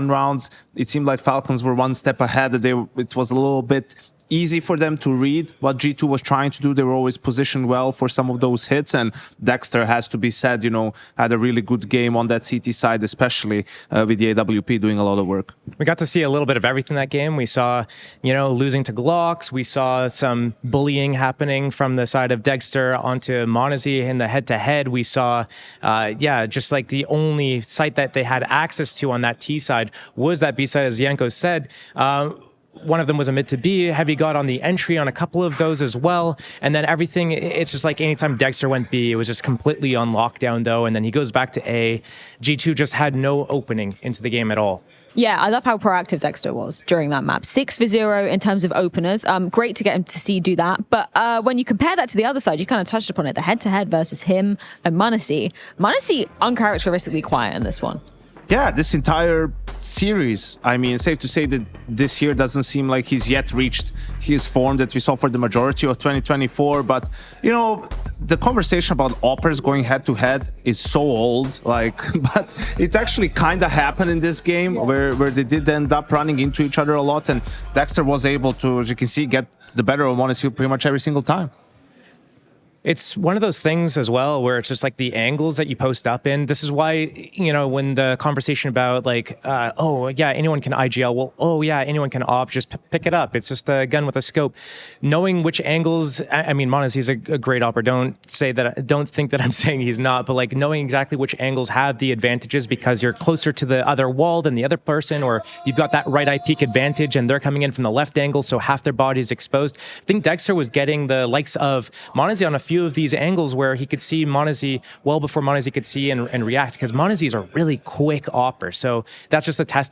rounds, it seemed like Falcons were one step ahead. It was a little bit easy for them to read what G2 was trying to do. They were always positioned well for some of those hits, and Dexter, has to be said, had a really good game on that CT side, especially with the AWP doing a lot of work. We got to see a little bit of everything that game. We saw, losing to Glocks. We saw some bullying happening from the side of Dexter onto Monazy in the head-to-head. We saw, just like the only site that they had access to on that T side was that B side, as Yanko said. One of them was a mid to B. Heavy got on the entry on a couple of those as well. And then everything, it's just like anytime Dexter went B, it was just completely on lockdown though. And then he goes back to A. G2 just had no opening into the game at all. Yeah, I love how proactive Dexter was during that map. 6-for-0 in terms of openers. Great to get him to see do that. But when you compare that to the other side, you kind of touched upon it, the head-to-head versus him and Monazy. Monazy uncharacteristically quiet in this one. Yeah, this entire series, I mean, safe to say that this year doesn't seem like he's yet reached his form that we saw for the majority of 2024. But, the conversation about oppers going head-to-head is so old, but it actually kind of happened in this game where they did end up running into each other a lot. And Dexter was able to, as you can see, get the better of Monazy pretty much every single time. It's one of those things as well where it's just like the angles that you post up in. This is why, when the conversation about anyone can IGL, anyone can op, just pick it up. It's just a gun with a scope. Knowing which angles, I mean, Monazy's a great opper. Don't think that I'm saying he's not, but knowing exactly which angles have the advantages because you're closer to the other wall than the other person, or you've got that right eye peak advantage and they're coming in from the left angle, so half their body's exposed. I think Dexter was getting the likes of Monazy on a few of these angles where he could see Monazy well before Monazy could see and react, because Monazy is a really quick opper. So that's just a testament